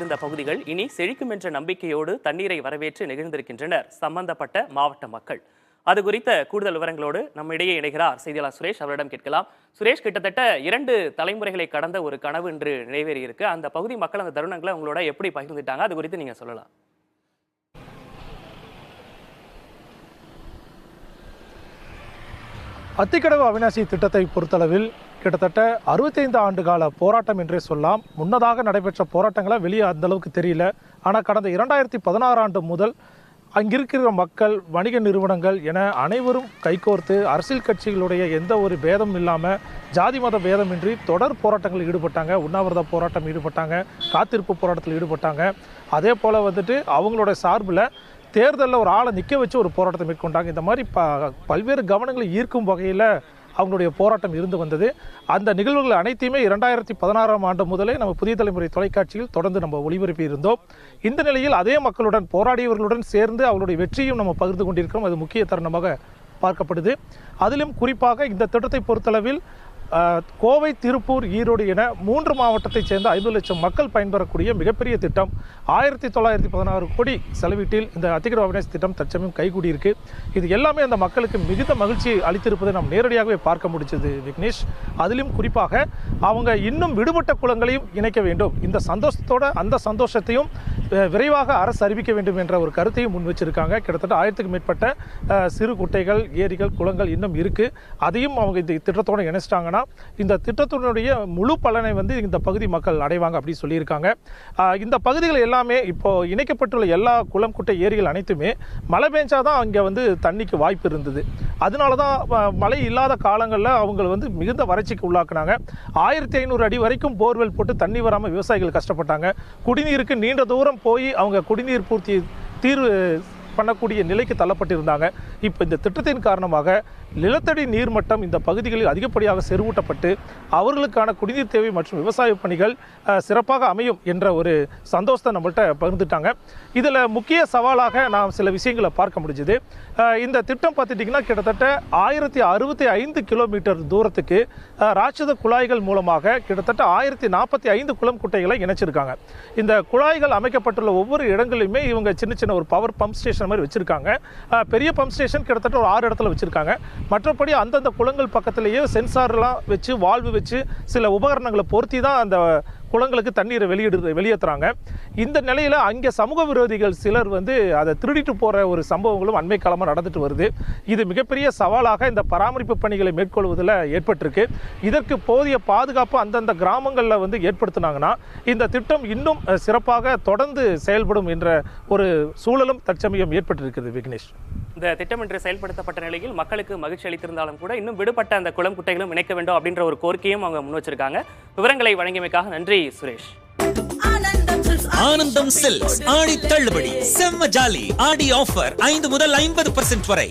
இந்த பகுதிகள் இனி செழிக்கும் என்ற நம்பிக்கையோடு தண்ணீரை வரவேற்று நிகழ்ந்திருக்கின்றனர் சம்பந்தப்பட்ட மாவட்ட மக்கள். அது குறித்த கூடுதல் விவரங்களோடு நம்மிடையே இணைகிறார் செய்தியாளர் சுரேஷ். அவரிடம் கேட்கலாம். சுரேஷ், கிட்டத்தட்ட 2 தலைமுறைகளை கடந்த ஒரு கனவு இன்று நிறைவேறி இருக்கு. அந்த பகுதி மக்கள் அந்த தருணங்களை உங்களோட எப்படி பகிர்ந்துட்டாங்க, அது குறித்து நீங்க சொல்லலாம். அத்திக்கடவு அவிநாசி திட்டத்தை பொறுத்தளவில் கிட்டத்தட்ட 65 ஆண்டு கால போராட்டம் என்றே சொல்லலாம். முன்னதாக நடைபெற்ற போராட்டங்களை வெளியே அந்த அளவுக்கு தெரியல. ஆனால் கடந்த 2016 ஆண்டு முதல் அங்கிருக்கிற மக்கள், வணிக நிறுவனங்கள் என அனைவரும் கைகோர்த்து அரசியல் கட்சிகளுடைய எந்த ஒரு பேதம் இல்லாமல், ஜாதி மத பேதமின்றி தொடர் போராட்டங்களில் ஈடுபட்டாங்க. உண்ணாவிரத போராட்டம் ஈடுபட்டாங்க, காத்திருப்பு போராட்டத்தில் ஈடுபட்டாங்க. அதே போல் அவங்களோட சார்பில் தேர்தலில் ஒரு ஆளை நிற்க வச்சு ஒரு போராட்டத்தை மேற்கொண்டாங்க. இந்த மாதிரி பல்வேறு கவனங்களை ஈர்க்கும் வகையில் அவங்களுடைய போராட்டம் இருந்து வந்தது. அந்த நிகழ்வுகள் அனைத்தையுமே 2016 ஆண்டு முதலே நம்ம புதிய தலைமுறை தொலைக்காட்சியில் தொடர்ந்து நம்ம ஒளிபரப்பி இருந்தோம். இந்த நிலையில் அதே மக்களுடன், போராடியவர்களுடன் சேர்ந்து அவங்களுடைய வெற்றியும் நம்ம பகிர்ந்து கொண்டிருக்கிறோம். அது முக்கிய தருணமாக பார்க்கப்படுது. அதிலும் குறிப்பாக இந்த திட்டத்தை பொறுத்தளவில் கோவை, திருப்பூர், ஈரோடு என 3 மாவட்டத்தைச் சேர்ந்த 50 லட்சம் மக்கள் பயன்பெறக்கூடிய மிகப்பெரிய திட்டம். 1916 கோடி செலவீட்டில் இந்த அத்திக்கடவு அவிநாசி திட்டம் தற்சமயம் கைகூடியிருக்கு. இது எல்லாமே அந்த மக்களுக்கு மிகுந்த மகிழ்ச்சி அளித்திருப்பதை நாம் நேரடியாகவே பார்க்க முடிச்சது விக்னேஷ். அதிலும் குறிப்பாக அவங்க இன்னும் விடுபட்ட குளங்களையும் இணைக்க வேண்டும், இந்த சந்தோஷத்தோட அந்த சந்தோஷத்தையும் விரைவாக அரசு அறிவிக்க வேண்டும் என்ற ஒரு கருத்தையும் முன் வச்சிருக்காங்க. கிட்டத்தட்ட 1000க்கும் மேற்பட்ட சிறு குட்டைகள், ஏரிகள், குளங்கள் இன்னும் இருக்குது. அதையும் அவங்க இந்த திட்டத்தோடு இணைச்சிட்டாங்கன்னா இந்த திட்டத்தினுடைய முழு பலனை இந்த பகுதி மக்கள் அடைவாங்க அப்படி சொல்லியிருக்காங்க. இந்த பகுதிகள் எல்லாமே இப்போ இணைக்கப்பட்டுள்ள எல்லா குளம், குட்டை, ஏரிகள் அனைத்துமே மழை பெஞ்சாதான் அங்கே தண்ணிக்கு வாய்ப்பு இருந்தது. அதனால தான் மழை இல்லாத காலங்களில் அவங்க மிகுந்த வறட்சிக்கு உள்ளாக்குனாங்க. 1500 அடி வரைக்கும் போர்வெல் போட்டு தண்ணி வராமல் விவசாயிகள் கஷ்டப்பட்டாங்க. குடிநீருக்கு நீண்ட தூரம் போய் அவங்க குடிநீர் பூர்த்தி தீர்வு பண்ணக்கூடிய நிலைக்கு தள்ளப்பட்டிருந்தாங்க. இப்போ இந்த திட்டத்தின் காரணமாக நிலத்தடி நீர்மட்டம் இந்த பகுதிகளில் அதிகப்படியாக செறிவூட்டப்பட்டு அவர்களுக்கான குடிநீர் தேவை மற்றும் விவசாய பணிகள் சிறப்பாக அமையும் என்ற ஒரு சந்தோஷத்தை நம்மள்கிட்ட பகிர்ந்துட்டாங்க. இதில் முக்கிய சவாலாக நாம் சில விஷயங்களை பார்க்க முடிஞ்சுது. இந்த திட்டம் பார்த்துட்டிங்கன்னா கிட்டத்தட்ட 1065 கிலோமீட்டர் தூரத்துக்கு ராட்சத குழாய்கள் மூலமாக கிட்டத்தட்ட 1045 குளம், குட்டைகளை இணைச்சிருக்காங்க. இந்த குழாய்கள் அமைக்கப்பட்டுள்ள ஒவ்வொரு இடங்களிலுமே இவங்க சின்ன ஒரு பவர் பம்ப் ஸ்டேஷன் மாதிரி வச்சுருக்காங்க. பெரிய பம்ப் ஸ்டேஷன் கிட்டத்தட்ட ஒரு 6 இடத்துல வச்சுருக்காங்க. மற்றபடி அந்தந்த குளங்கள் பக்கத்திலேயே சென்சார்லாம் வச்சு, வால்வு வச்சு, சில உபகரணங்களை பொருத்தி தான் அந்த குளங்களுக்கு தண்ணீரை வெளியேற்றுறாங்க. இந்த நிலையில் அங்கே சமூக விரோதிகள் சிலர் அதை திருடிட்டு போகிற ஒரு சம்பவங்களும் அண்மை காலமாக நடந்துட்டு வருது. இது மிகப்பெரிய சவாலாக இந்த பராமரிப்பு பணிகளை மேற்கொள்வதில் ஏற்பட்டிருக்கு. இதற்கு போதிய பாதுகாப்பு அந்தந்த கிராமங்களில் ஏற்படுத்தினாங்கன்னா இந்த திட்டம் இன்னும் சிறப்பாக தொடர்ந்து செயல்படும் என்ற ஒரு சூழலும் தற்சமயம் ஏற்பட்டிருக்கிறது விக்னேஷ். இந்த திட்டம் இன்று செயல்படுத்தப்பட்ட நிலையில் மக்களுக்கு மகிழ்ச்சி அளித்திருந்தாலும் கூட இன்னும் விடுபட்ட அந்த குளம், குட்டைகளும் இணைக்க வேண்டும் அப்படின்ற ஒரு கோரிக்கையும் அவங்க முன் வச்சிருக்காங்க. விவரங்களை வழங்கியமைக்காக நன்றி சுரேஷ். ஆனந்தம் சில்க்ஸ் ஆடி தள்ளுபடி, செம்ம ஜாலி ஆடி ஆஃபர் 5 முதல் 50% வரை.